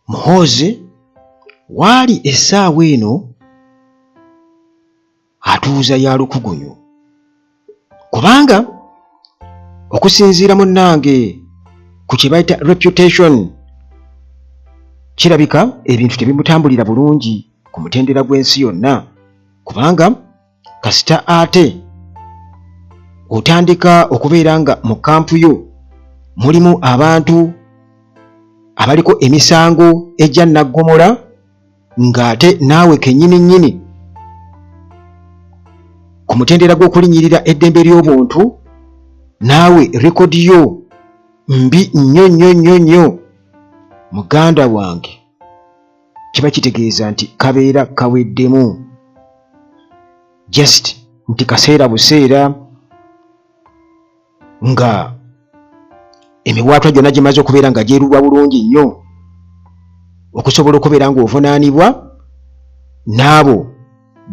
Muhoozi waali essaawa eno atuuza ya lukugunyu, kubanga okusinziira munnange ku kye bayita reputation, kirabika ebintu tebimutambulira bulungi ku mutendera gw'ensi yonna, kubanga kasita ate otandika okubeera nga mu kampu yo mulimu abantu abaliko emisango ejja naggomola, ng'ate naawe kennyini nnyini ku mutendera gw'okulinnyirira eddembe ly'obuntu naawe rekodi yo mbi nnyo nnyo nnyo nnyo, muganda wange kiba kitegeeza nti kabeera kaweddemu, just nti kaseera buseera nga emiwaatwa gyonna gimaze okubeera nga gyeruwa bulungi nnyo okusobola okubeera ng'ovunaanibwa n'abo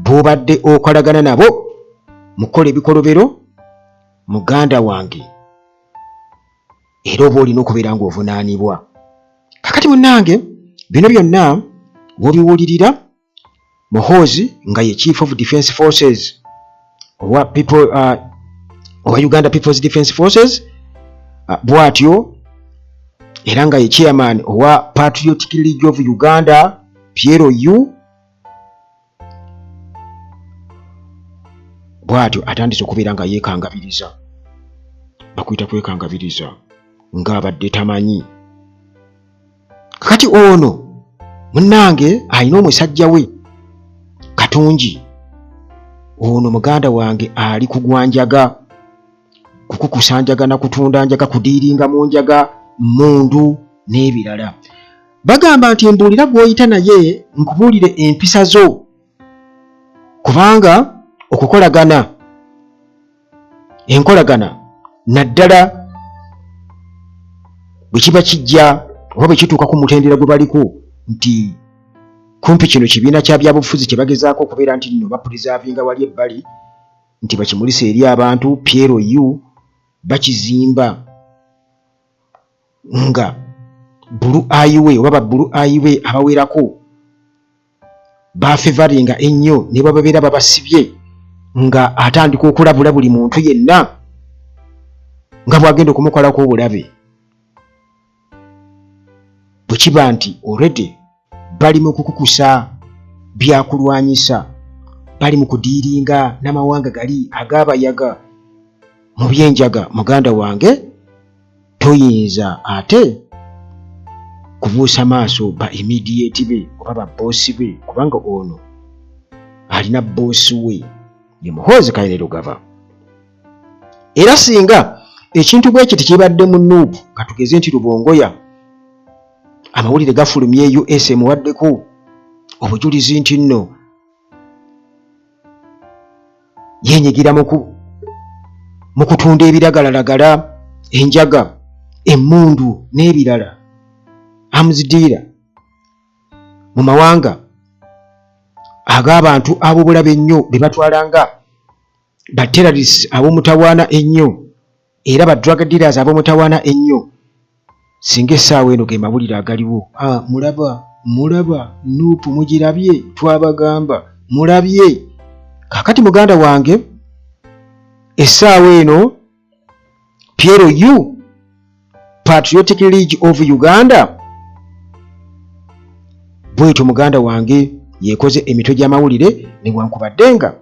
b'obadde okolagana nabo mu kukola ebikolobero, muganda wange, era oba olina okubeera ng'ovunaanibwa. Kakati munnange bino byonna bw'obiwulirira, Muhoozi nga ye Chief of Defence Forces owa Uganda People's Defence Forces, bw'atyo era nga ye chairman owa Patriotic League of Uganda PLU, bw'atyo atandise okubeera nga yeekangabiriza, bakuyita kwekangabiriza ng'abadde tamanyi. Kakati ono munnange alina omusajja we Katungi, ono muganda wange ali kugwanjaga, kukukusa njaga na kutunda njaga, kudiiringa mu njaga, mundu n'ebirala. Bagamba nti mbuulira gw'oyita naye nkubuulire empisa zo, kubanga okukolagana, enkolagana naddala bwe kiba kijja oba bwe kituuka ku mutendera gwe baliko, nti kumpi kino kibiina kya byabufuzi kye bagezaako okubeera nti nno bapurizavinga wali ebbali, nti bakimulisa eri abantu, PLU bakizimba nga Blue Highway oba ba Blue Highway abawerako bafevaringa ennyo ne bababeera babasibye, nga atandika okulabula buli muntu yenna nga bw'agenda okumukolako obulabe. Bwe kiba nti already bali mu kukukusa byakulwanyisa, bali mu kudiiringa n'amawanga gali agaabayaga mu byenjaga, muganda wange toyinza ate kubuusa maaso ba immediate be oba ba boosi be, kubanga ono alina boosi we ye Muhoozi Kainerugaba. Era singa ekintu bwe kiti kibadde mu Nuupu, katugeze nti Rubongoya amawulire gafulumye US emuwaddeko obujulizi nti nno yenyigira mu kutunda ebiragalalagala, enjaga, emmundu n'ebirala, amuzidiira mu mawanga ag'abantu ab'obulabe ennyo be batwalanga ba terrorists ab'omutawaana ennyo, era ba drug dealers ab'omutawaana ennyo. Singa essaawa eno ge mawulire agaliwo, mulaba Nuupu mugirabye, twabagamba mulabye. Kakati muganda wange essaawa eno PLU, Patriotic League of Uganda, bwetyo muganda wange yekoze emitwe gy'amawulire, newankubadde nga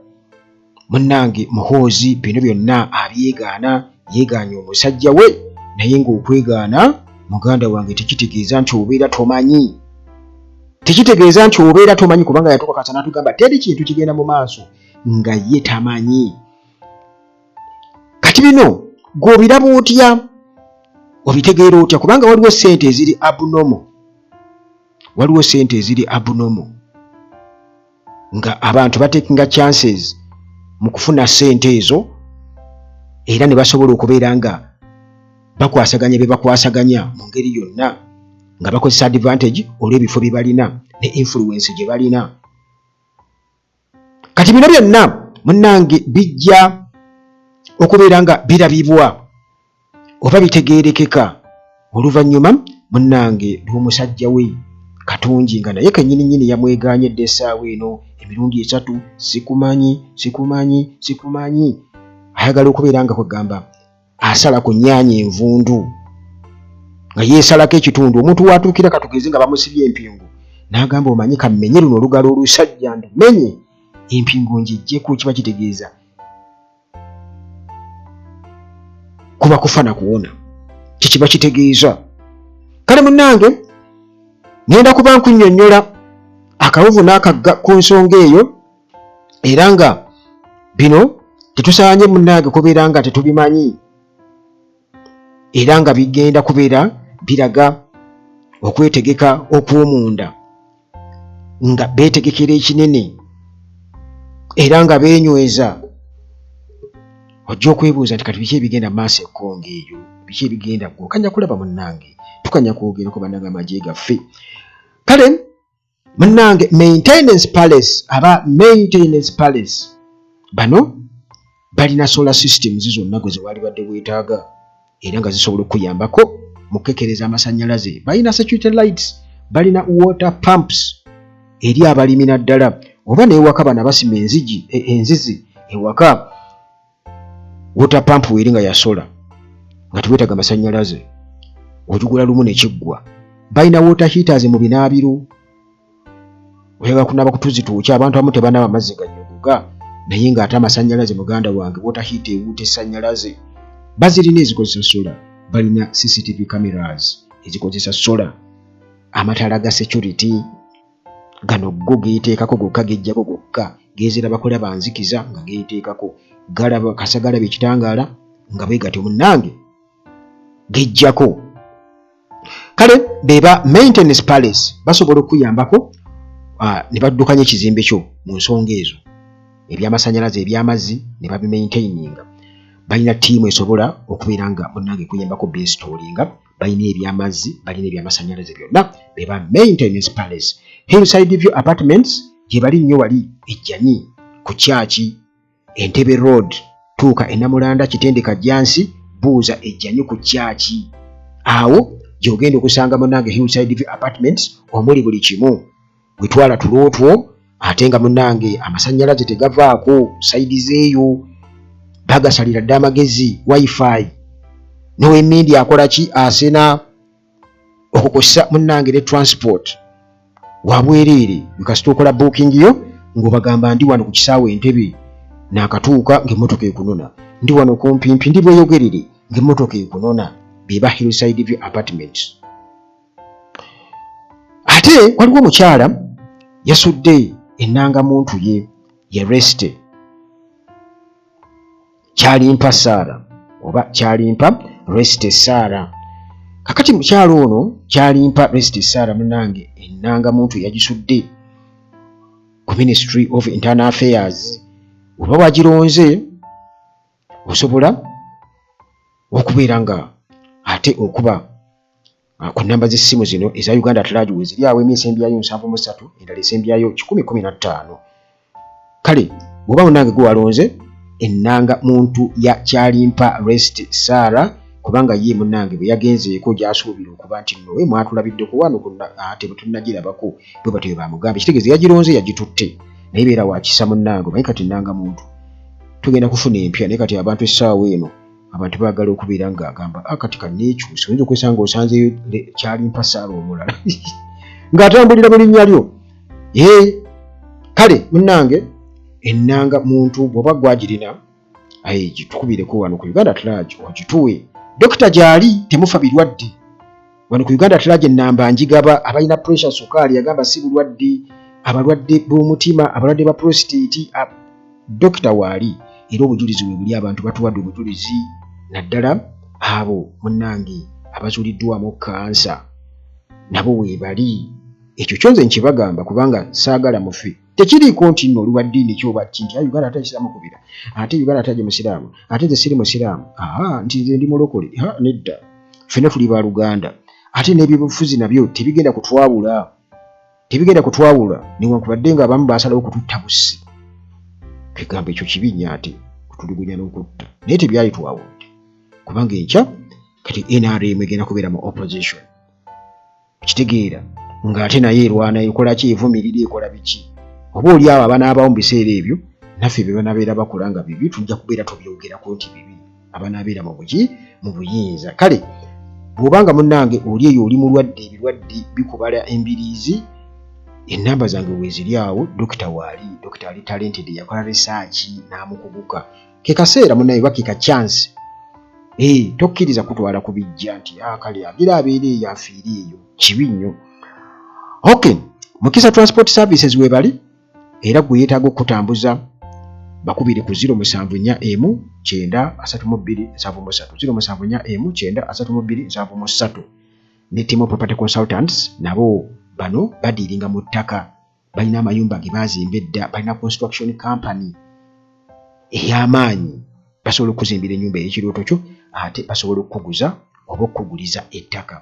munnange Muhoozi bino byonna abyegaana, yeegaanya omusajja we, naye ng'okwegaana muganda wange tekitegeeza nti obeera tomanyi, tekitegeeza nti obeera tomanyi, kubanga yatuuka kasa n'atugamba teri kintu kigenda mu maaso nga ye tamanyi. Kati bino gw'obiraba otya, obitegeera otya? Kubanga waliwo ssente eziri abnormal, nga abantu batekinga chances mu kufuna ssente ezo, era ne basobola okubeera nga bakwasaganya bye bakwasaganya mu ngeri yonna, nga bakozesa advantage olw'ebifo bye balina ne influence gye balina. Kati bino byonna munnange bijja okubeera nga birabibwa oba bitegeerekeka oluvannyuma munnange lw'omusajja we Katungi nga naye kennyini yamweganyedde essaawa eno emirundi 3 sikumanyi ayagala okubeera nga kwegamba asala ku nnyaanya envundu nga yeesalako ekitundu omuntu watuukira katugeze nga bamusibye empingu n'agamba omanyi kammenye luno olugalo olusajja ndumenye empingu njijjeko kiba kitegeeza kuba kufa na kuwona kikiba kitegeeza. Kale munnange ngenda kuba nkunnyonnyola akawuvu n'akagga ku nsonga eyo era nga bino tetusaanye munnange kubeera nga tetubimanyi era nga bigenda kubeera biraga okwetegeka okw'omunda nga beetegekera ekinene era nga beenyweza. Ojja okwebuuza nti kati biki ebigenda mu maaso ekkonga eyo, biki ebigenda okanya kulaba munnange, tukanya kwogera ku bannange amagye gaffe. Kale munnange maintenance palace bano balina solar systems zonna gwe wali badde weetaaga era nga zisobola okuyambako mu kukekereza amasannyalaze. Balina security lights, balina water pumps eri abalimi naddala oba n'ewaka bano abasima enzizi ewaka water pump eri nga ya solar nga teweetaaga amasannyalaze ogigula lumu ne kiggwa. Balina water heaters mu binaabiro oyagala kunaaba kutuzituukya abantu abamu tebanaaba amazzi ganyogoga naye ng'ate amasannyalaze muganda wange water heater ewuuta essannyalaze. Bazirina ezikozesa solar, balina CCTV cameras ezikozesa solar, amataala ga security gano go geeteekako gokka gejjako gokka geezera bakola banzikiza nga geeteekako galaba kasagalaba ekitangaala nga bwe gatyo munnange gejjako. Kale beba maintenance palace basobola okuyambako ne baddukanya ekizimbe kyo mu nsonga ezo ebyamasannyalaze ebyamazzi ne babimaintaininga. Balina ttiimu esobola okubeera nga munnange kuyambako beinstolinga, balina ebyamazzi balina ebyamasannyalaze byonna beba maintenance palace. Hillside View Apartments gye bali nnyo wali ejjanyi ku kyaki Entebbe Road tuuka Ennamulanda Kitendeka Jansi buuza ejjanyi ku kyaki awo gy'ogenda okusanga munnange Hillside View Apartments omuli buli kimu wetwala tulootwo ate nga munnange amasannyalaze tegavaako sayidi zeeyo bagasalira dda amagezi wifi n'owemmindi akola ki asena okukozesa munnange ne transport wabwereere bikasita okola booking yo ng'obagamba ndi wano ku kisaawe Entebbe n'akatuuka ng'emmotoka ekunona, ndi wano kumpimpi ndi bweyogerere ng'emmotoka ekunona. Beba Hillside View Apartments. Ate waliwo omukyala yasudde ennangamuntu ye Reste Kyalimpa Sarah oba Kyalimpa Reste Sarah. Kakati mukyala ono Kyalimpa Reste Sarah munnange ennangamuntu yagisudde ku Ministry of Internal Affairs. Oba wagironze osobola okubeera nga ate okuba ku nnamba z'essimu zino eza Uganda At Large we ziri awo emyezi embyayo 73 endala esembyayo 1015. Kale bw'oba munnange gwe walonze ennanga muntu ya Kyalimpa Reste Sarah kubanga ye munnange bwe yagenzeeko gy'asuubira okuba nti nno we mwatulabiddeko wano ate bwe tunnagirabako bwe batyo bamugambye kitegeeza yagironze yagitutte naye beera wakisa munnange naye kati nnanga muntu tugenda kufuna empya naye kati abantu essaawa eno abantu baagala okubeera ng'agamba akati kanneekyusa oyinza okwesanga osanzeyo Kyalimpa Sarah omulala ng'atambulira mu linnya lyo. Kale munnange ennanga muntu bw'oba gwagirina gitukubireko wano ku Uganda At Large ogituwe dokita gy'ali temufa birwadde wano ku Uganda At Large ennamba njigaba abalina pressure sukaali yagamba si bulwadde abalwadde b'omutima abalwadde ba prostate dokita waali era obujulizi bwe buli abantu batuwadde obujulizi naddala abo munnange abazuuliddwamu kansa nabo weebali. Ekyo kyonze nkibagamba kubanga saagala mufe tekiriiko nti nno oluwa ddiini kyoba nti Uganda ate kisiraamu kubira ate Uganda ate aje musiraamu ate nze siri musiraamu nti nze ndi mulokole nedda ffenna tuli ba Luganda ate n'ebyobufuzi nabyo tebigenda kutwawula newankubadde nga abamu baasalawo okututta bussi kwegamba ekyo kibi nnyo ate kutulugunya n'okutta naye tebyali twawudde kubanga enkya kati NRM egenda kubeera mu opposition kitegeera ng'ate naye erwana ekola ki evumirira ekola biki oba oli abo abanaabawo mu biseera ebyo naffe bye banabeera bakola nga bibi tujja kubeera tubyogerako nti bibi abanaabeera mu buyinza kale bw'obanga munnange oli eyo oli mulwadde ebirwadde bikubala embiriizi ennamba zange weeziri awo dokita waali dokita ali talented yakola research n'amukuguka ke kaseera munnaye bakika chance tokkiriza kutwala kubijja nti kale agira abeera eyo afiire eyo kibi nnyo. Okay, Mukisa Transport Services webali era gwe yeetaaga okutambuza bakubire ku 074 93273 ne Timo Property Consultants nabo bano badiringa mu ttaka balina amayumba ge bazimba edda balina construction company ey'amaanyi basobola okuzimbira ennyumba ey'ekirooto kyo ate basobola okukuguza oba okukuguliza ettaka.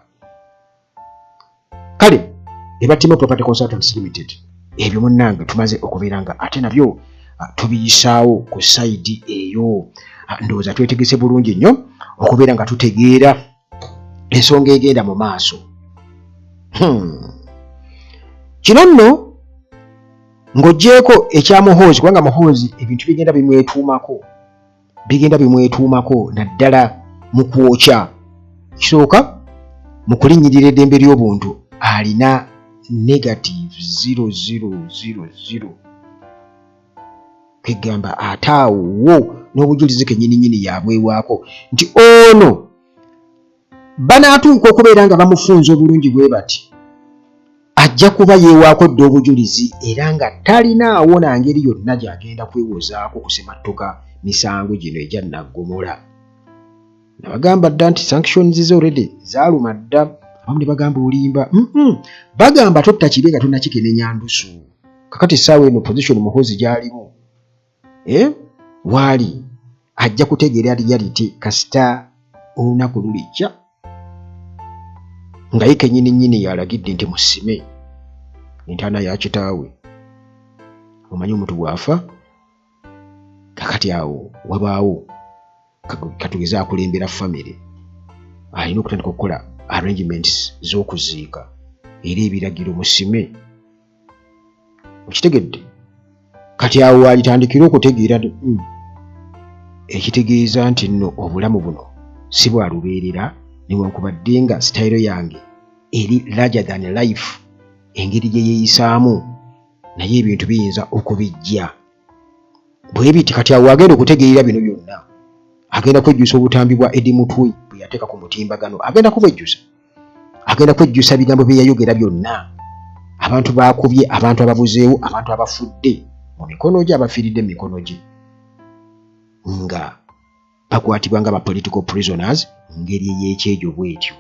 Kale eba Timo Property Consultants Limited ebyo munnange tumaze okubeera nga ate nabyo tubiyisaawo ku sayidi eyo ndowooza twetegese bulungi nnyo okubeera nga tutegeera ensonga egenda mu maaso. Kino nno ng'oggyeko ekya Muhoozi kubanga Muhoozi ebintu bigenda bimwetuumako naddala mu kwokya. Kisooka mu kulinnyirira eddembe ly'obuntu alina -0000 kwegamba ataawo n'obujulizi kennyininyini yabwewaako nti ono banaatuuka okubeera nga bamufunza obulungi bwe bati ajja kuba yeewaako dda obujulizi era nga talinaawo na ngeri yonna gy'agenda kwewozaako kusemattuka misango gino egya naggomola. Nabagamba dda nti sanctions ze already zaaluma dda abamu ne bagamba olimba bagamba totta kibe nga tonnakikenenya ndusu kakati essaawa eno position Muhoozi gy'alimu waali ajja kutegeera reality kasita olunaku lulijja nga ye kennyininyini yalagidde nti musime entaana ya kitaawe omanyi omuntu bw'afa kakati awo wabaawo katugeze akulembera famire alina okutandika okukola arrangements z'okuziika era ebiragiro musime okitegedde kati awo alitandikira okutegeera ekitegeeza nti nno obulamu buno si bwa lubeerera newankubadde nga sitayiro yange eri larger than life engeri gye yeeyisaamu naye ebintu biyinza okubijja bwe biti. Kati awo agenda okutegeerera bino byonna agenda kwejjusa obutambi bwa Eddie Mutwe bwe yateeka ku mutimbagano agenda kwejjusa bigambo bye yayogera byonna abantu baakubye abantu ababuzeewo abantu abafudde mu mikono gye abafiiridde mu mikono gye nga bakwatibwa nga ba political prisoners ngeri ey'ekyejo bwetyo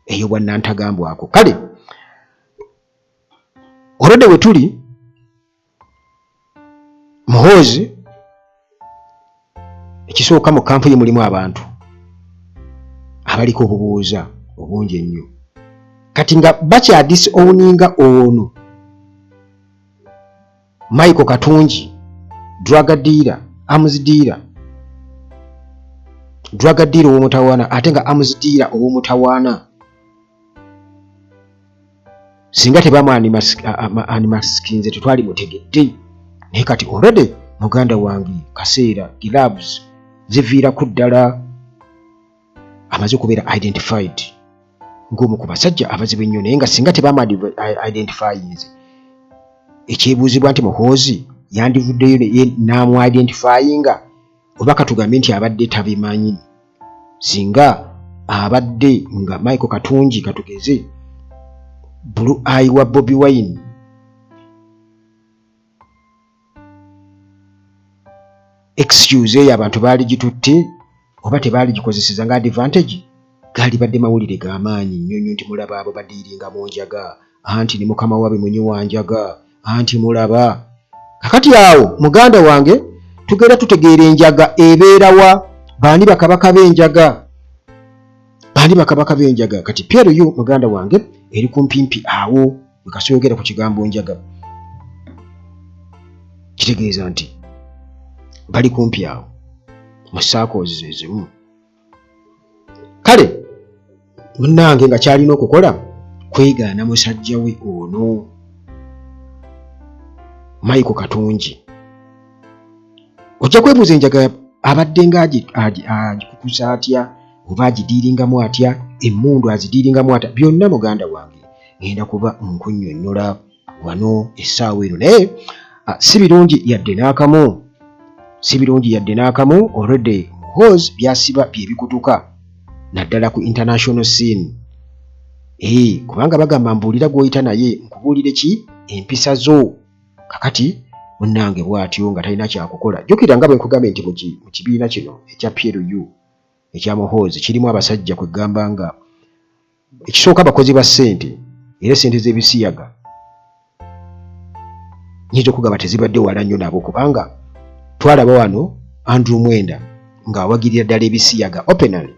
eyo bwannantagambwako. Kale olwedde we tuli Muhoozi ekisooka mu kampu ye mulimu abantu abaliko obubuuza obungi ennyo kati nga bakyadisowninga ono Michael Katungi drug dealer ow'omutawaana ate nga arms dealer ow'omutawaana singa tebamwanimaskinze tetwali mutegedde naye kati already muganda wange kaseera gloves ziviirako ddala amaze okubeera identified ng'omu ku basajja abazibu ennyo naye nga singa tebamwidentifiinze ekyebuuzibwa nti Muhoozi yandivuddeyo n'amu identifyinga oba katugambe nti abadde tabimanyi singa abadde nga Michael Katungi katugeze Blue Eye wa Bobi Wine excuse eyo abantu baali gitutte oba tebaali gikozeseza nga advantage gaali badde mawulire g'amaanyi nnyonnyo nti mulaba abo badiiringa mu njaga anti ne mukama wabe mwenye wanjaga anti mulaba kakati awo muganda wange tugenda tutegeera enjaga ebeerawa baani bakabaka b'enjaga kati Pierre yo muganda wange eri kumpimpi awo wekasoyogera ku kigambo njaga kitegeeza nti bali kumpi awo mu circles ezimu. Kale munnange nga kyalina okukola kwegaana musajja we ono Michael Katungi. Ojja kwebuuza enjaga abadde nga agikukusa atya oba agidiiringamu atya, emmundu azidiiringamu atya, byonna muganda wange ngenda kuba nkunnyonnyola wano essaawa eno. Naye si birungi yadde n'akamu, already Muhoozi byasiba bye bikutuka naddala ku international scene. Kubanga bagamba mbuulira gw'oyita naye nkubuulire ki empisa zo. Kakati munnange bw'atyo nga talina kyakukola. Jjukira nga bwe nkugambye nti mu kibiina kino ekya PLU ekya Muhoozi kirimu abasajja kwegamba nga ekisooka abakozi ba ssente, era ssente z'ebisiyaga nyinza okugamba tezibadde wala nnyo nabo, kubanga twalaba wano Andrew Mwenda ng'awagirira ddala ebisiyaga openly,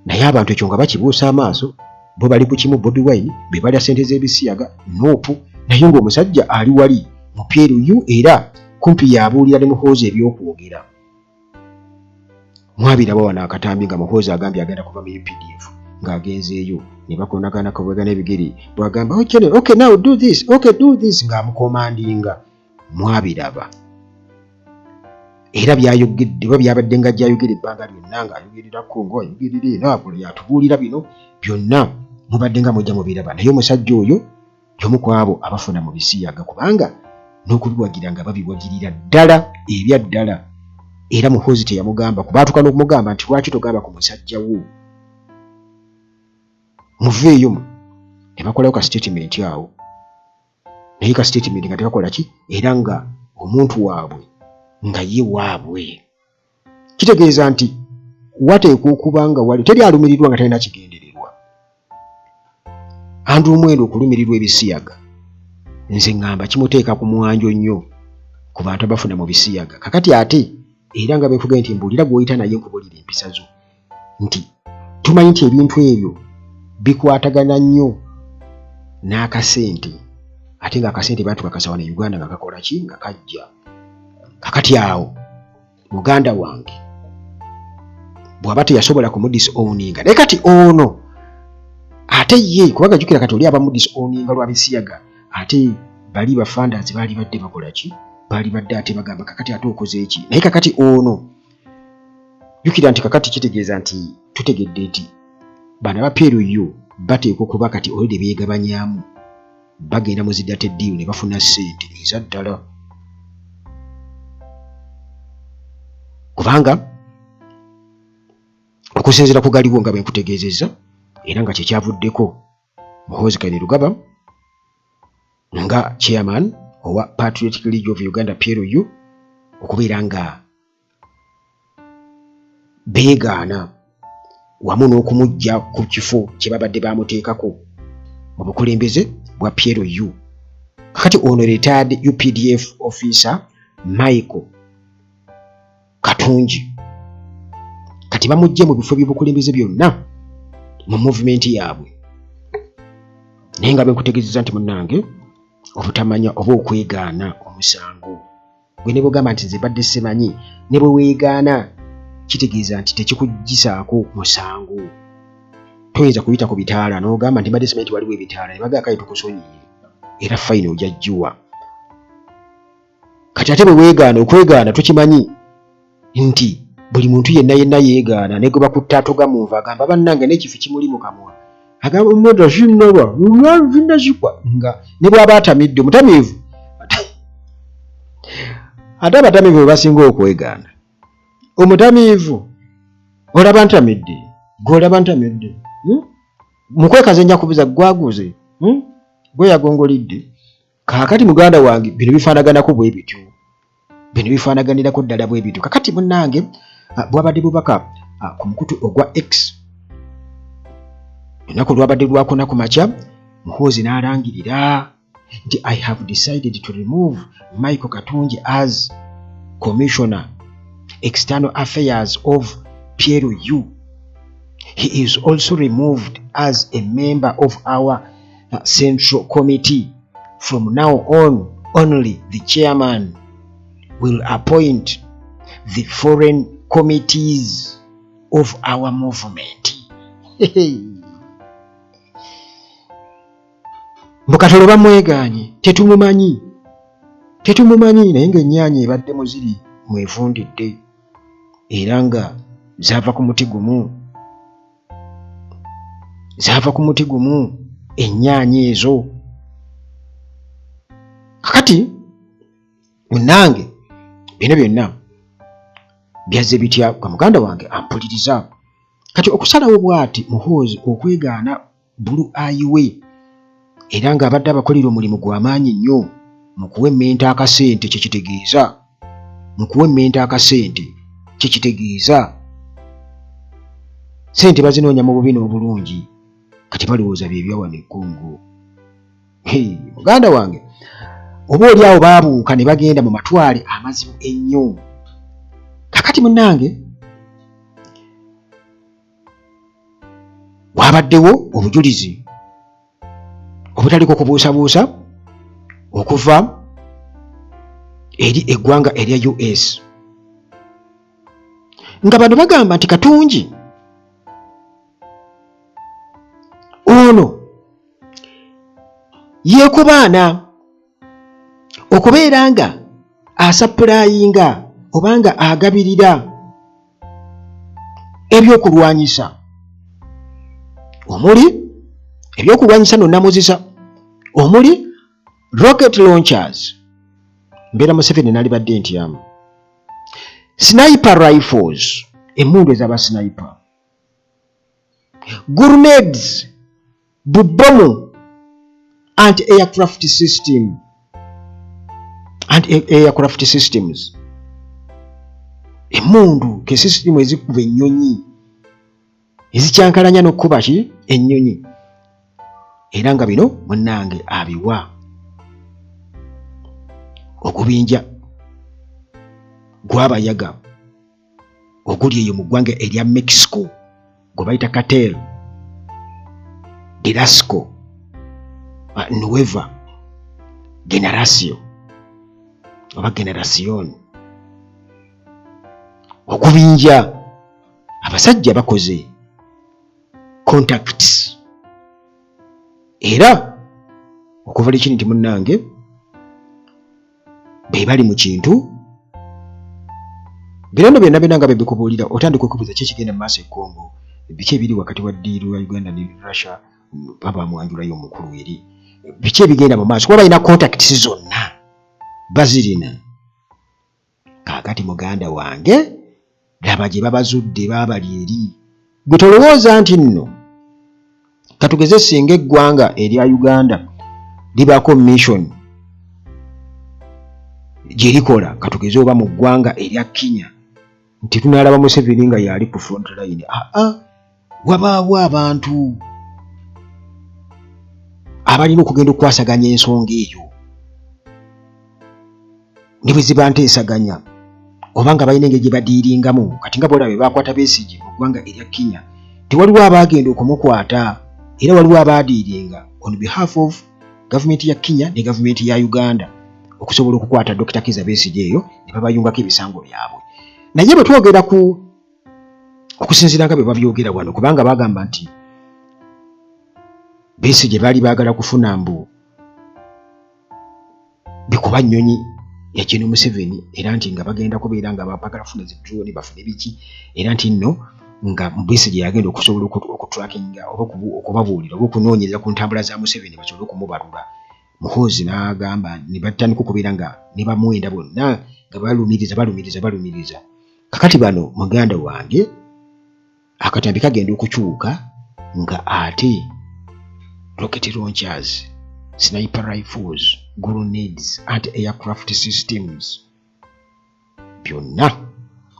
naye abantu ekyo nga bakibuusa amaaso, bo bali ku kimu Bobi Wine be balya ssente z'ebisiyaga noopu, naye ng'omusajja ali wali mu PLU era kumpi yabuulira ne Muhoozi ebyokwogera. Mwabiraba wano akatambi nga Muhoozi agambye agenda kuva mu UPDF ng'agenzeeyo ne bakonagana kabwega n'ebigere bw'agamba okay now do this, ng'amukomandinga. Mwabiraba era byayogedde oba byabadde nga gyayogera ebbanga lyonna ng'ayogerera Congo, ayogerera eno, yatubuulira bino byonna mubadde nga mujja mubiraba. Naye omusajja oyo y'omu ku abo abafuna mu bisiyaga, kubanga n'okubiwagira nga babiwagirira ddala ebya ddala. Era Muhoozi teyamugamba, kubaatuka n'okumugamba nti lwaki togamba ku musajja wo, muveeyo. Ne bakolawo ka statement awo, naye ka statement nga tekakola ki, era nga omuntu waabwe nga ye waabwe. Kitegeeza nti wateekwa okuba nga wali teri alumirirwa nga talina kigendererwa. Andrew Mwenda okulumirirwa ebisiyaga, nze ngamba kimuteeka ku mwanjo nnyo ku bantu abafuna mu bisiyaga. Kakati ate era nga benfuga nti mbuulira gw'oyita naye nkubulira empisa zo, nti tumanyi nti ebintu ebyo bikwatagana nnyo n'akasente, ate nga akasente batukakasawa ne Uganda nga kakola ki, nga kajja. Kakati awo muganda wange bw'aba teyasobola kumudisowninga, naye kati ono ate ye, kubanga jjukira kati oli abamudisowninga lwa bisiyaga, ate bali bafandazi baali badde bakola ki, baali badde ate bagamba kakati ate okoze eki. Naye kakati ono jjukira nti kakati kitegeeza nti tutegedde nti bano aba PLU bateekwa okuba kati olwedde beegabanyaamu, bagenda mu zidata eddiiru ne bafuna ssente eza ddala. Kubanga okusinziira ku galiwo nga bwe nkutegeezezza era nga kyekyavuddeko, Muhoozi Kainerugaba nga chairman owa Patriotic League of Uganda PLU okubeera nga beegaana wamu n'okumujja ku kifo kye babadde bamuteekako mu bukulembeze bwa PLU. Kakati ono retired UPDF officer Michael Katungi kati bamujje mu bifo by'obukulembeze byonna mu movement yaabwe. Naye nga benkutegeezezza nti munnange obutamanya oba okwegaana omusango gwe ne bwogamba nti nze badde simanyi, ne bwe weegaana kitegeeza nti tekikugisaako musango. Toyinza kuyita ku bitaala n'ogamba nti mbadde simanyi nti waliwo ebitaala ne bagamba kale tukusonyiye era fayini ojajjiwa. Kati ate bwe weegaana, okwegaana tukimanyi nti buli muntu yenna yeegaana ne gwe bakutta atoga mu nva agamba bannange n'ekifo kimuli mu kamwa, agamba omuntu sinaba zinazikwa nga ne bw'aba atamidde omutamiivu. Ate abatamiivu bwe basinga okwegaana, omutamiivu olaba ntamidde, gw'olaba ntamidde mukwekaze nja kubuza gwaguze gwe yagongolidde. Kaakati muganda wange bino bifaanaganako bwe bityo, bino bifaanaganirako ddala bwe bityo. Kakati munnange bwabadde bubaka ku mukutu ogwa X olunaku lwabadde lwakuna ku makya, Muhoozi n'alangirira nti I have decided to remove Michael Katungi as Commissioner External Affairs of PLU. He is also removed as a member of our Central Committee. From now on, only the chairman will appoint the foreign committees of our movement. Bukatolo bamwegaanye tetumumanyi naye ng'ennyaanya ebadde muziri mwevundidde era nga zaava ku muti gumu ennyaanya ezo. Kakati munnange bino byonna byazze bitya kwa muganda wange ampuliriza. Kati okusalawo bw'ati muhoozi okwegaana Blue Highway era ng'abadde abakolera omulimu gw'amaanyi nnyo mu kuwemmenta akasente kyekitegeeza sente bazinoonya mu bubi n'obulungi kati balowooza bye byawana ekkungu. Muganda wange oba oli awo baabuuka ne bagenda mu matwale amazibu ennyo. Kakati munnange wabaddewo obujulizi obutaliko kubuusabuusa okuva eri eggwanga erya US nga bano bagamba nti Katungi ono yeekubaana okubeera nga asappulayinga obanga agabirira ebyokulwanyisa omuli ebyokulwanyisa nonnamuzisa omuli rocket launchers mbeera Museveni nalibadde ntyamu, sniper rifles emmundu ez'abasniper, grenades bubomu anti-aircraft systems emmundu ke system ezikuba ennyonyi ezikyankalanya n'okkuba ki ennyonyi era nga bino munnange abiwa okubinja gw'abayaga oguli eyo mu ggwanga erya Mexico gwe bayita Cartel Delasco Nueva Generación oba Generación okubinja abasajja bakoze contacts era okuva lekini nti munnange be bali mu kintu birano byonna nga bebikubuulira otandika okubuuza ki ekigenda mu maaso e Congo, biki ebiri wakati wa ddiiru wa Uganda ne Russia baba mwanjulayo omukulu eri, biki ebigenda mu maaso kuba balina contacts zonna bazirina. Kaakati muganda wange laba gye babazudde baabali eri gwe tolowooza nti nno katugeze singa eggwanga erya Uganda libaako mission gye likola katugeze oba mu ggwanga erya Kenya nti tunaalaba Museveni nga yali ku front line. Wabaawo abantu abalina okugenda okukwasaganya ensonga eyo ne bwe ziba nteesaganya oba nga balina engeri gye badiiringamu. Kati nga boolaba be baakwata Besigye mu ggwanga erya Kenya tewaliwo abaagenda okumukwata era waliwo abaadiiringa on behalf of gavumenti ya Kenya ne gavumenti ya Uganda okusobola okukwata Dr. Kizza Besigye eyo ne babayungako ebisango byabwe. Naye bwe twogera ku okusinziira nga bwe babyogera wano kubanga bagamba nti Besigye baali baagala kufuna mbu bikuba nnyonyi ya General Museveni era nti nga bagenda kubeera nga baagala kufuna zidroni bafune biki era nti nno nga Besigye yagenda okusobola okutrackinga oba okubabuulira oba okunoonyereza ku ntambula za Museveni basobole okumubalula. Muhoozi n'agamba ne batandika okubeera nga ne bamuwenda bonna nga balumiriza. Kakati bano muganda wange akatambi kagenda okukyuka nga ate rocket launchers, sniper rifles, grenades, anti-aircraft systems byonna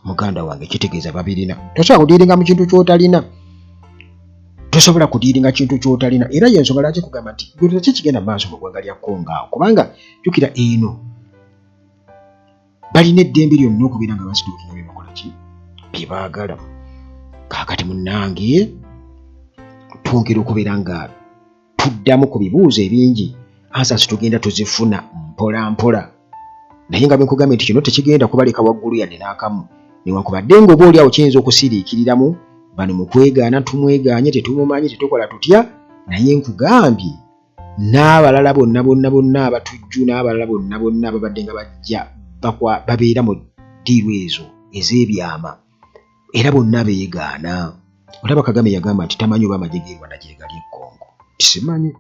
muganda wange kitegeeza babirina. Tosobola kudiiringa mu kintu ky'otalina. Era y'ensonga lwaki kugamba nti gwe kigenda mu maaso mu ggwanga lya Congo kubanga jjukira eno balina eddembe lyonna okubeera nga basituukinga bye bakola ki bye baagala. Kaakati munnange twongera okubeera nga tuddamu ku bibuuzo ebingi answers tugenda tuzifuna mpola mpola naye nga bwenkugambye nti kino tekigenda kubaleka waggulu yadde n'akamu newankubadde ng'oba oli awo kiyinza okusiriikiriramu bano mu kwegaana tumwegaanye tetumumanyi tetukola tutya naye nkugambye n'abalala bonna abatujju n'abalala bonna babadde nga bajja babeera mu ddiiru ezo ez'ebyama era bonna beegaana. Olaba Kagame yagamba nti tamanyi oba amagye g'e Rwanda gye gali e Congo. Simanyi.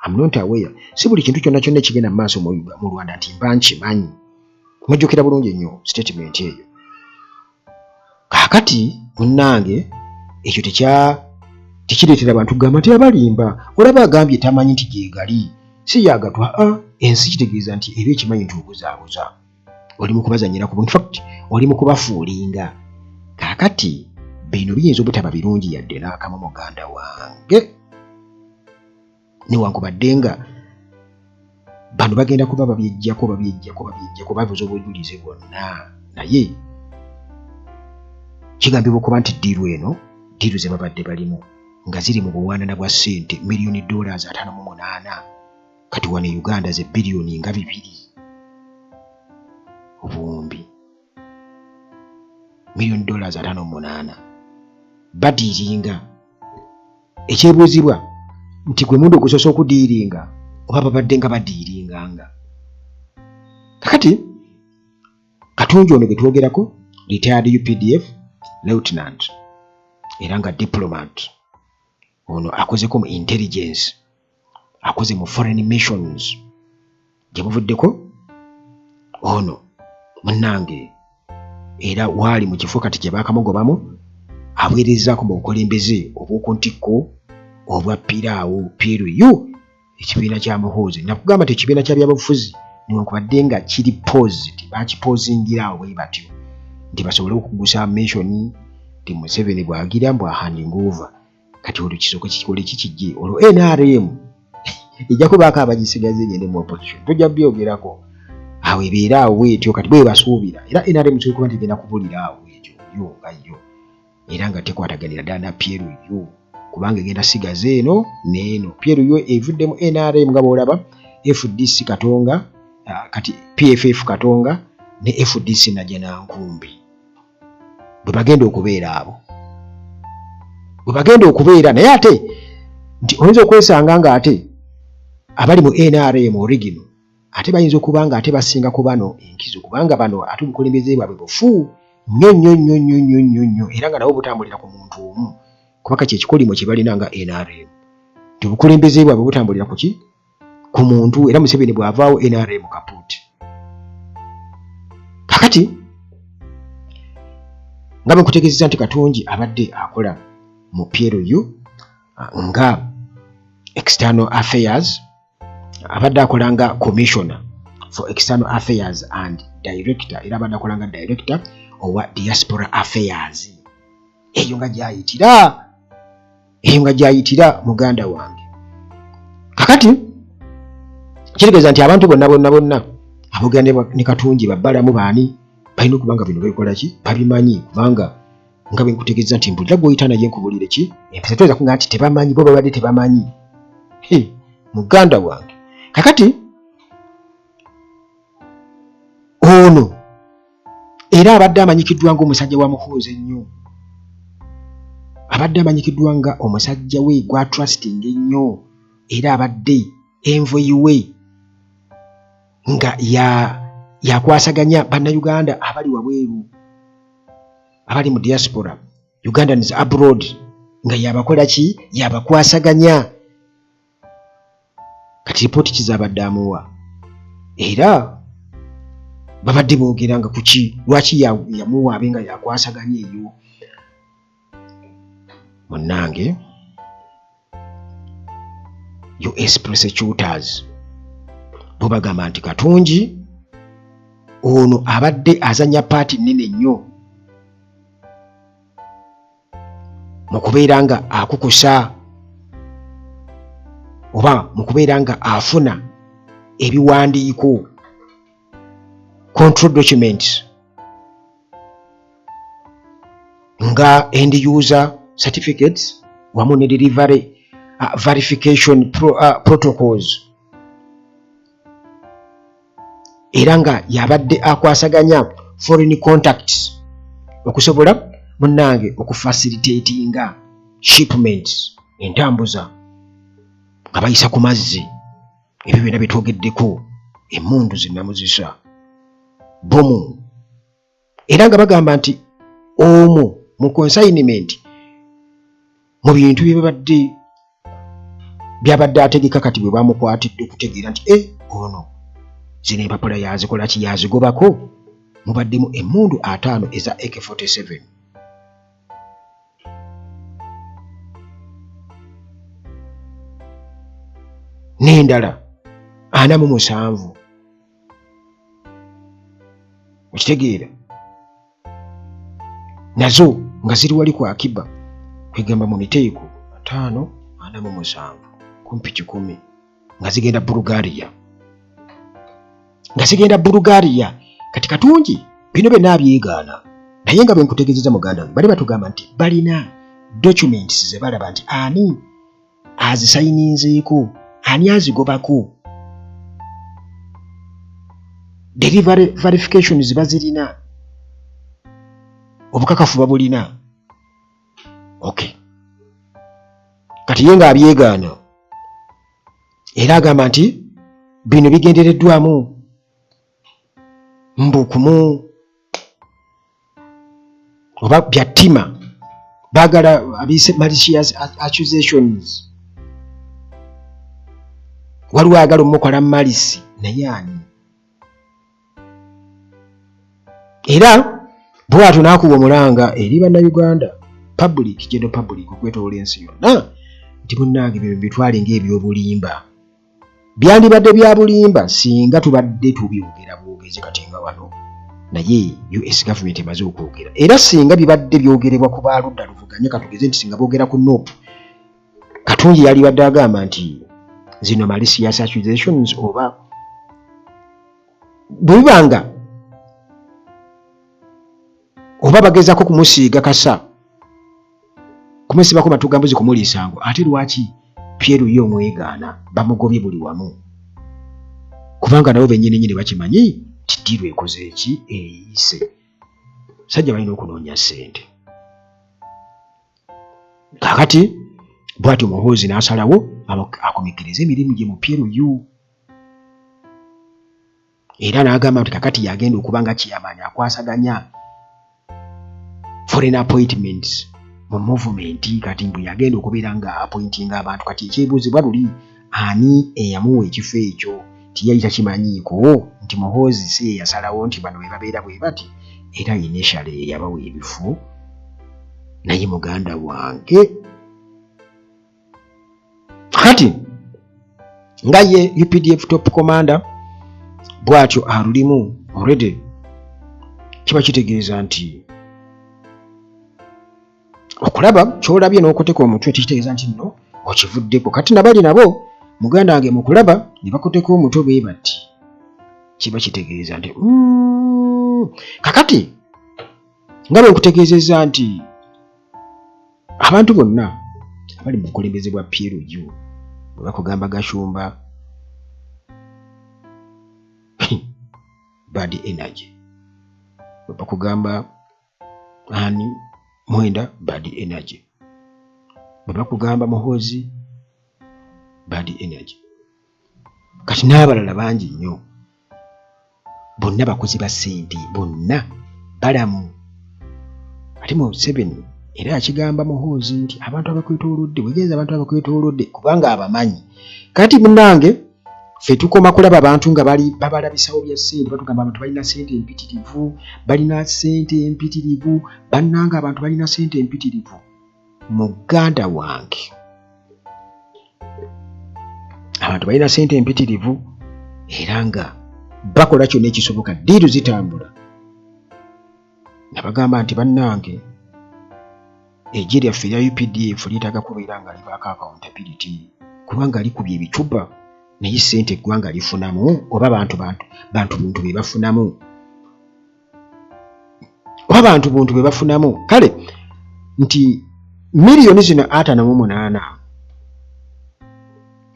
I'm not aware. Si buli kintu kyonna ekigenda mu maaso mu Rwanda nti mba nkimanyi. Mujjukira bulungi ennyo statement eyo. Kaakati munnange ekyo tekireetera abantu kugamba nti abalimba. Olaba agambye tamanyi nti gye gali. Si yagatwa ensi kitegeeza nti eba ekimanyi nti obuzaabuza. Oli mu kubazanyira ku in fact oli mu kubafuulinga. Kaakati bino biyinza obutaba birungi yadde n'akamu muganda wange. Newankubadde nga bano bagenda kuba babyejjako babuza obujulizi bwonna. Naye kigambibwa okuba nti ddiiru ze babadde balimu nga ziri mu buwaanana bwa ssente $58 kati wano e Uganda ze biliyoni nga 2 obuwumbi $58 badiiringa. Ekyebuuzibwa nti gwe mundu gusoose okudiiringa oba babadde nga badiiringanga. Kakati Katunji ono gwe twogerako retired UPDF lieutenant era nga diplomat ono akozeko mu intelligence, akoze mu foreign missions. Gye buvuddeko ono munnange era waali mu kifo kati gye baakamugobamu aweerezaako mu bukulembeze obw'okuntikko obwa piraawo PLU ekibiina kya Muhoozi. Nakugamba nti ekibiina kya byabufuzi newankubadde nga kiri posed bakipozingirawo bwe batyo nti basobole okugusa mention nti Museveni bw'agira mbu ahanding over. Kati olwo kisoko kikole kikijje olwo NRM ejja kubaako abagisigaze egende mu opposition tojja byogerako awo ebeera awo etyo kati bwe basuubira era NRM kyekuba nti egenda kubulira awo ekyo yo ngayo era nga tekwataganira ddala na PLU kubanga egenda sigaze eno n'eno. PLU evuddemu NRM nga bw'olaba FDC Katonga kati PFF Katonga ne FDC najja Nankumbi bwe bagenda okubeera abo bwe bagenda okubeera. Naye ate nti oyinza okwesanga nga ate abali mu NRM original ate bayinza okuba nga ate basinga ku bano enkizo kubanga bano ate obukulembeze bwabwe bufu nnyo era nga nabo butambulira ku muntu omu kubanga kyekikolimo kye balina nga NRM nti obukulembeze bwabwe butambulira ku ki ku muntu era Museveni bw'avaawo NRM kapuuti. Kakati nga bwe nkutegeezezza nti Katunji abadde akola mu PLU nga external affairs abadde akola nga commissioner for external affairs and director era abadde akola nga director owa diaspora affairs. Eyo nga gyayitira muganda wange. Kakati kitegeeza nti abantu bonna abogera ne Katunji babbalamu baani balina okubanga bino bekola ki babimanyi kubanga nga bwe nkutegeeza nti mpulira gw'oyita naye nkubulire ki empisa tuweza kuŋŋa nti tebamanyi bo babadde tebamanyi muganda wange. Kakati ono era abadde amanyikiddwa ng'omusajja wa Muhoozi ennyo, abadde amanyikiddwa nga omusajja we gwa trusting ennyo era abadde envoyiwe nga yakwasaganya bannayuganda abali wabweru abali mu diaspora Ugandans abroad nga yabakola ki yabakwasaganya. Kati ripooti kizabadde amuwa era babadde boogera nga kuki lwaki yamuwa abe nga yakwasaganya eyo. Munnange US prosecutors bo bagamba nti Katunji ono abadde azanya paati nnene nnyo mu kubeera nga akukusa oba mu kubeera nga afuna ebiwandiiko control documents nga end user certificates wamu ne delivery verification protocols era nga yabadde akwasaganya foreign contacts okusobola munnange okufacilitatinga shipments entambuza nga bayisa ku mazzi ebyo byonna betwogeddeko emmundu zinnamuzisa bomu era nga bagamba nti omwo mu consignment mu bintu byabadde ategeka kati bwe bamukwatidde okutegeera nti ono zino empapula yazikola ki yazigobako mubaddemu emmundu 5 eza AK-47 n'endala 47 okitegeera nazo nga ziri wali ku akiba kwegamba mu miteeko 547 kumpi 10 nga zigenda Bulgaria kati katungi bino byonna abyegaana naye nga bwe nkutegeezeza muganda wange bali batugamba nti balina documents ze balaba nti ani azisayininzeeko ani azigobako delivery verification ziba zirina obukakafu babulina okay kati ye nga abyegaana era agamba nti bino bigendereddwamu mbukumu oba byattima baagala abise malicious accusations waliwo ayagala omukola malisi naye ani era bwatyo n'akuba omulanga eri bannayuganda general public okwetoola ensi yonna nti munnange byo bitwale ng'ebyobulimba byandibadde bya bulimba singa tubadde tubyogera bwogezi kati nga wano naye US government emaze okwogera era singa bibadde byogerebwa ku baaludda luvuganya katugeze nti singa boogera ku NOP Katungi yali badde agamba nti zino malicious accusations oba bwibanga oba bagezako kumusiiga kasa kumusibako matugambuzi kumuliisango ate lwaki Pierre yo omwegaana bamugobye buli wamu kubanga nabo bennyini bakimanyi titirwe ekoze eki eyise sajja balina okunoonya ssente kakati bwati Muhoozi n'asalawo akomekkereza emirimu gye mu Pierre yo era n'agamba nti kakati yagenda okubanga kiyamanya akwasaganya foreign appointments mu movement kati mbu yagenda okubeera nga appointing abantu kati ekyebuuzibwa luli ani eyamuwa ekifo ekyo tiyali takimanyiiko nti Muhoozi si ye yasalawo nti bano bwe babeera bwe bati era initially yabawa ebifo naye muganda wange kati nga ye UPDF top commander bwatyo alulimu already kiba kitegeeza nti okulaba kyolabye n'okoteka omutwe tikitegeeza nti nno okivuddeko kati nabali nabo muganda wange mu kulaba ne bakoteka omutwe bwe bati kiba kitegeeza nti kakati nga bwe nkutegeezezza nti abantu bonna abali mu bukulembeze bwa Pierre Oju bwe bakugamba Gashumba bad energy bwe bakugamba ani Mwenda bad energy bwe bakugamba Muhoozi bad energy kati n'abalala bangi nnyo bonna bakozi ba ssente bonna balamu ate mu 7 era akigamba Muhoozi nti abantu abakwetoolodde wegenza abantu abakwetoolodde kubanga abamanyi kati munnange ffe tukoma kulaba abantu nga babalabisawo bya ssente batugamba abantu balina ssente empitirivu balina ssente empitirivu bannanga abantu balina ssente empitirivu muganda wange abantu balina ssente empitirivu era nga bakola kyonna ekisoboka diiru zitambula nabagamba nti bannange ejje lyaffe erya UPDF lyetaaga kubeera nga libaako accountability kubanga likubye ebicupa naye ssente eggwanga lifunamu oba bantu buntu be bafunamu oba bantu buntu be bafunamu kale nti miliyoni zino 58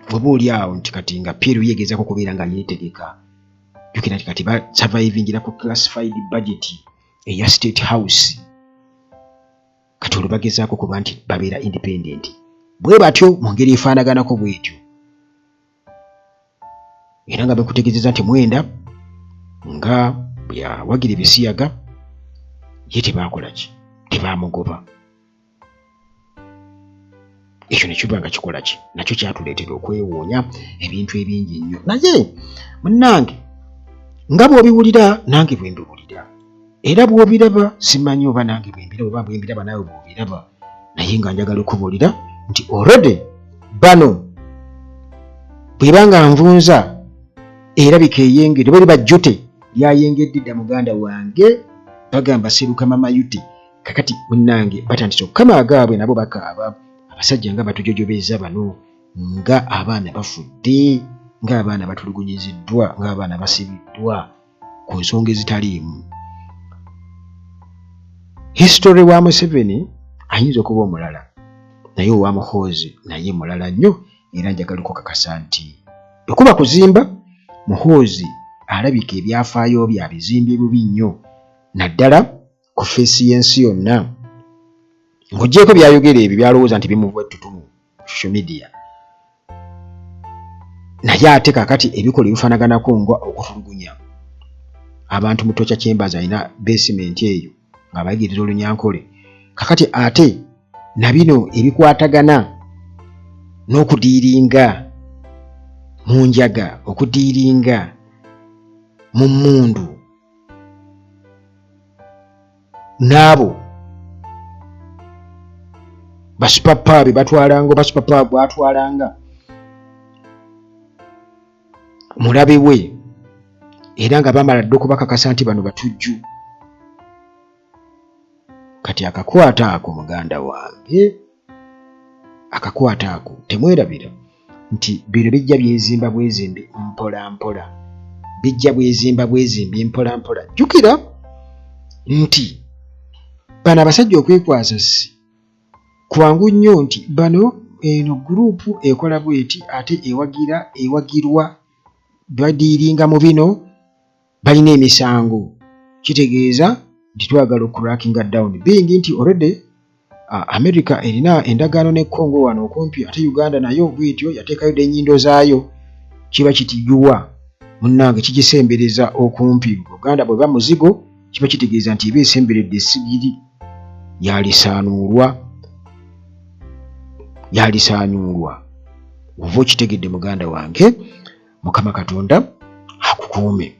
bw'oba oli awo nti kati nga Pierre yegeezako kubeera nga yeetegeka jukira kati survivingira ku classified budget eya State House kati olwo bagezaako kuba nti babeera independent bwe batyo mu ngeri efaanaganako bwetyo era nga bekutegeezeza nti Mwenda nga byawagira ebisiyaga ye tebakola ki, tebamugoba. Ekyo ne kiba nga kikola ki, nakyo kyatuleetera okwewuunya ebintu ebingi nnyo. Naye munnange nga bw'obiwulira nange bwe mbiwulira, era bw'obiraba simanyi oba nange bwe mbiraba oba bwe mbiraba naawe bw'obiraba, naye nga njagala okubuulira nti already bano bw'eba nga nvunza erabika eyengedde bwe liba jjute lyayengedde dda muganda wange, bagamba seruka mama yute. Kakati munnange batandise okukama agaabwe nabo bakaaba, abasajja nga batujojobeza bano, nga abaana bafudde, ng'abaana batulugunyiziddwa, ng'abaana basibiddwa ku nsonga ezitaliimu. History wa Museveni ayinza okuba omulala, naye owa Muhoozi naye mulala nnyo, era njagala okukakasa nti okuba kuzimba Muhoozi alabika ebyafaayo bya bizimbye bubi nnyo, naddala ku feesi y'ensi yonna. Ng'oggyeko byayogera ebyo byalowooza nti bimuva ettutumu social media, naye ate kakati ebikola ebifanaganako nga okutulugunya abantu mu Torture Chambers alina basement eyo ng'abayigiriza Olunyankole. Kakati ate na bino ebikwatagana n'okudiiringa mu njaga, okudiiringa mu mmundu, n'abo basupapa be batwalanga, basupapa bwatwalanga mulabe we, era nga bamala dde okubakakasa nti bano batujju. Kati akakwata ako muganda wange, akakwata ako temwerabira nti bino bijja byezimba bwezimbi mpola mpola, bijja bwezimba bwezimbi mpola mpola. Jjukira nti bano abasajja okwekwasa si kwangu nnyo, nti bano eno guruupu ekola bweti ate ewagirwa badiiringa mu bino balina emisango. Kitegeeza nti twagala okurackinga down being nti already America erina endagaano ne Congo wano okumpi, ate Uganda nayo bwetyo yateekayo n'ennyindo zaayo. Kiba kitijjuwa munnange, kigisembereza okumpi. Uganda bwe ba muzigo kiba kitegeeza nti eba esemberedde essigiri yalisaanyuulwa. Ova okitegedde muganda wange, Mukama Katonda akukuume.